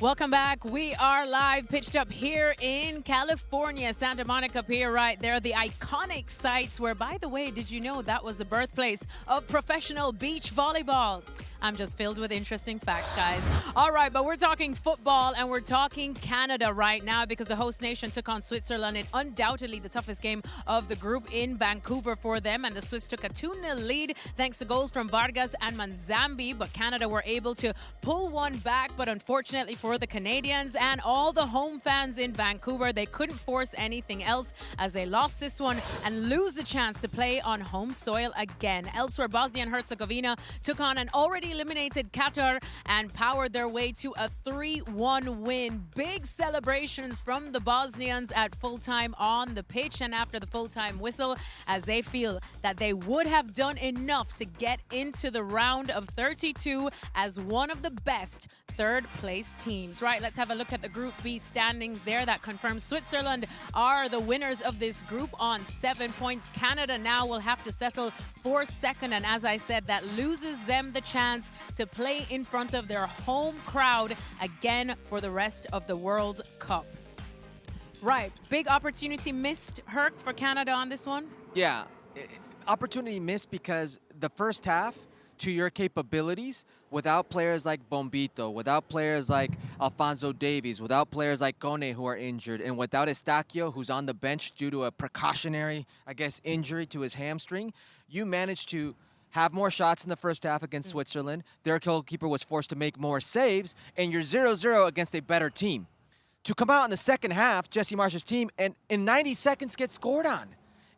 Welcome back. We are live, pitched up here in California, Santa Monica Pier, right there. The iconic sites where, by the way, did you know that was the birthplace of professional beach volleyball? I'm just filled with interesting facts, guys. All right, but we're talking football and we're talking Canada right now because the host nation took on Switzerland in undoubtedly the toughest game of the group in Vancouver for them. And the Swiss took a 2-0 lead thanks to goals from Vargas and Manzambi. But Canada were able to pull one back. But unfortunately for the Canadians and all the home fans in Vancouver, they couldn't force anything else as they lost this one and lose the chance to play on home soil again. Elsewhere, Bosnia and Herzegovina took on an already eliminated Qatar and powered their way to a 3-1 win. Big celebrations from the Bosnians at full-time on the pitch and after the full-time whistle as they feel that they would have done enough to get into the round of 32 as one of the best third-place teams. Right, let's have a look at the Group B standings there. That confirms Switzerland are the winners of this group on 7 points. Canada now will have to settle for second, and as I said, that loses them the chance to play in front of their home crowd again for the rest of the World Cup. Right, big opportunity missed, Herc, for Canada on this one? Yeah, opportunity missed because the first half, to your capabilities, without players like Bombito, without players like Alphonso Davies, without players like Kone who are injured, and without Estacio who's on the bench due to a precautionary, I guess, injury to his hamstring, you managed to have more shots in the first half against Switzerland. Their goalkeeper was forced to make more saves, and you're 0-0 against a better team. To come out in the second half, Jesse Marsch's team, and in 90 seconds get scored on.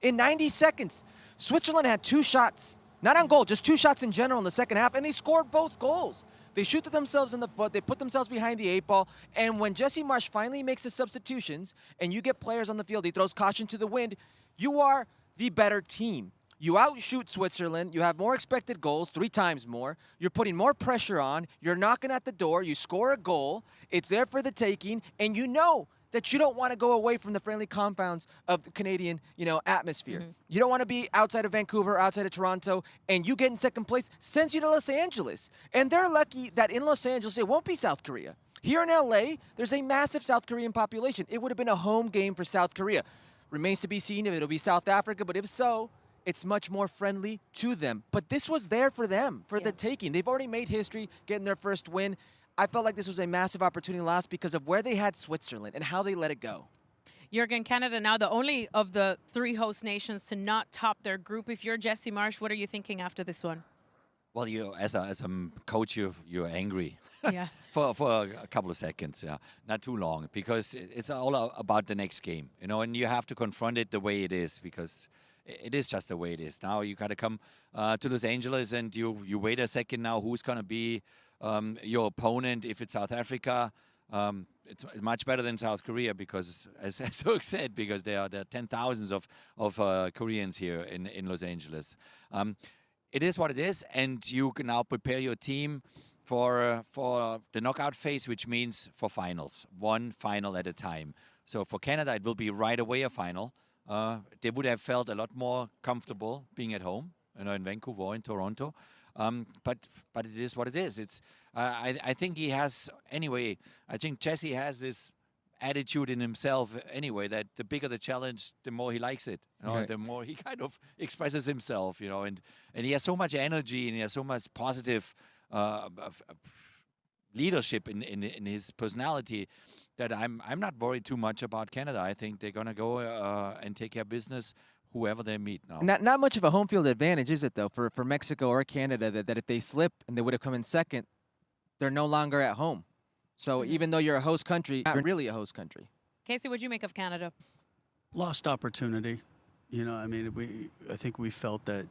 In 90 seconds, Switzerland had 2 shots. Not on goal, just 2 shots in general in the second half, and they scored both goals. They shoot themselves in the foot, they put themselves behind the 8 ball, and when Jesse Marsch finally makes the substitutions and you get players on the field, he throws caution to the wind, you are the better team. You outshoot Switzerland, you have more expected goals, 3 times more, you're putting more pressure on, you're knocking at the door, you score a goal, it's there for the taking, and you know that you don't want to go away from the friendly confounds of the Canadian, atmosphere. You don't want to be outside of Vancouver, outside of Toronto, and you get in second place, sends you to Los Angeles. And they're lucky that in Los Angeles, it won't be South Korea. Here in LA, there's a massive South Korean population. It would have been a home game for South Korea. Remains to be seen if it'll be South Africa, but if so, it's much more friendly to them. But this was there for them, for the taking. They've already made history, getting their first win. I felt like this was a massive opportunity lost because of where they had Switzerland and how they let it go. Jürgen, Canada now the only of the 3 host nations to not top their group. If you're Jesse Marsch, what are you thinking after this one? Well, as a coach, you're angry. Yeah. for a couple of seconds, yeah, not too long, because it's all about the next game, and you have to confront it the way it is, because it is just the way it is. Now you got to come to Los Angeles and you wait a second now. Who's going to be your opponent? If it's South Africa, it's much better than South Korea because, as Herc said, because there are 10,000s of Koreans here in Los Angeles. It is what it is, and you can now prepare your team for the knockout phase, which means for finals, 1 final at a time. So for Canada, it will be right away a final. They would have felt a lot more comfortable being at home, in Vancouver or in Toronto. But it is what it is. It's I think he has anyway. I think Jesse has this attitude in himself anyway that the bigger the challenge, the more he likes it. Right. The more he kind of expresses himself. And he has so much energy and he has so much positive leadership in his personality that I'm not worried too much about Canada. I think they're gonna go and take care of business, whoever they meet now. Not much of a home field advantage, is it, though, for Mexico or Canada, that if they slip and they would have come in second, they're no longer at home. So even though you're a host country, not really a host country. Kasey, what'd you make of Canada? Lost opportunity. I think we felt that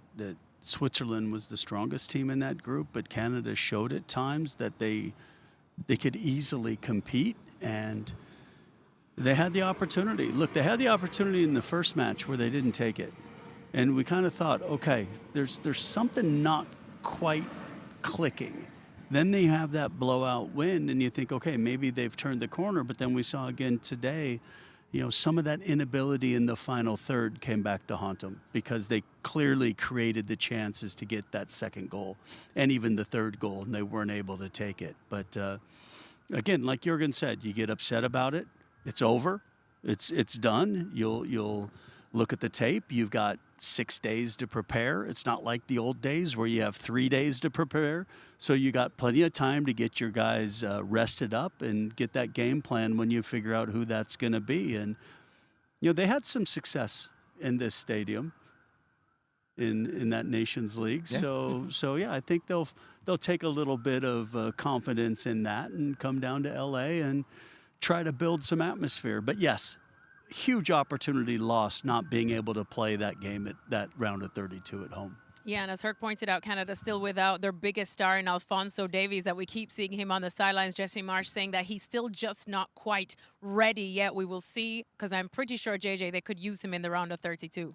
Switzerland was the strongest team in that group, but Canada showed at times that they could easily compete, and they had the opportunity. Look, they had the opportunity in the first match where they didn't take it. And we kind of thought, okay, there's something not quite clicking. Then they have that blowout win, and you think, okay, maybe they've turned the corner. But then we saw again today, some of that inability in the final third came back to haunt them because they clearly created the chances to get that second goal and even the third goal, and they weren't able to take it. But Again, like Jürgen said, you get upset about it. It's over. It's done. You'll look at the tape. You've got 6 days to prepare. It's not like the old days where you have 3 days to prepare. So you got plenty of time to get your guys rested up and get that game plan when you figure out who that's going to be. And they had some success in this stadium in that Nations League. Yeah. So yeah, I think they'll take a little bit of confidence in that and come down to LA and try to build some atmosphere. But yes, huge opportunity lost not being able to play that game at that round of 32 at home. Yeah, and as Herc pointed out, Canada still without their biggest star in Alphonso Davies, that we keep seeing him on the sidelines. Jesse Marsh saying that he's still just not quite ready yet. We will see, because I'm pretty sure, JJ, they could use him in the round of 32.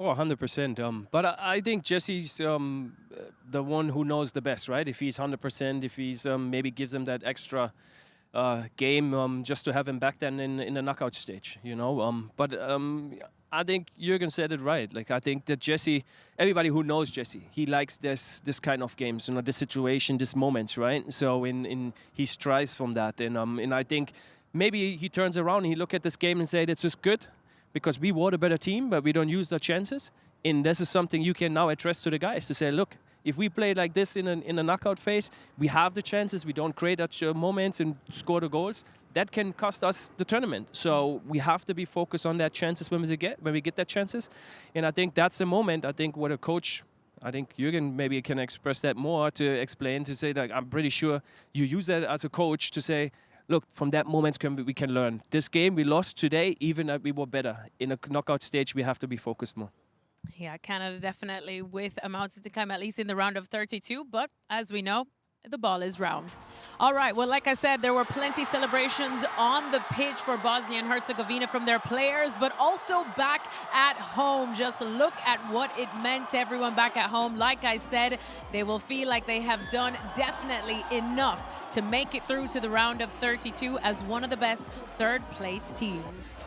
Oh, 100%. But I think Jesse's the one who knows the best, right? If he's 100%, if he's maybe gives them that extra game just to have him back then in the knockout stage, But I think Jürgen said it right. Like, I think that Jesse, everybody who knows Jesse, he likes this kind of games, this situation, this moments, right? So he strives from that. And I think maybe he turns around and he look at this game and say, that's just good because we were the better team, but we don't use the chances. And this is something you can now address to the guys to say, look, if we play like this in a knockout phase, we have the chances, we don't create such moments and score the goals. That can cost us the tournament. So we have to be focused on that chances when we get that chances. And I think that's the moment, I think, what a coach, I think Jürgen maybe can express that more to explain, to say that I'm pretty sure you use that as a coach to say, look, from that moment we can learn. This game we lost today, even that we were better. In a knockout stage, we have to be focused more. Yeah, Canada definitely with amounts to come, at least in the round of 32. But as we know, the ball is round. All right, well, like I said, there were plenty celebrations on the pitch for Bosnia and Herzegovina from their players, but also back at home. Just look at what it meant to everyone back at home. Like I said, they will feel like they have done definitely enough to make it through to the round of 32 as one of the best third-place teams.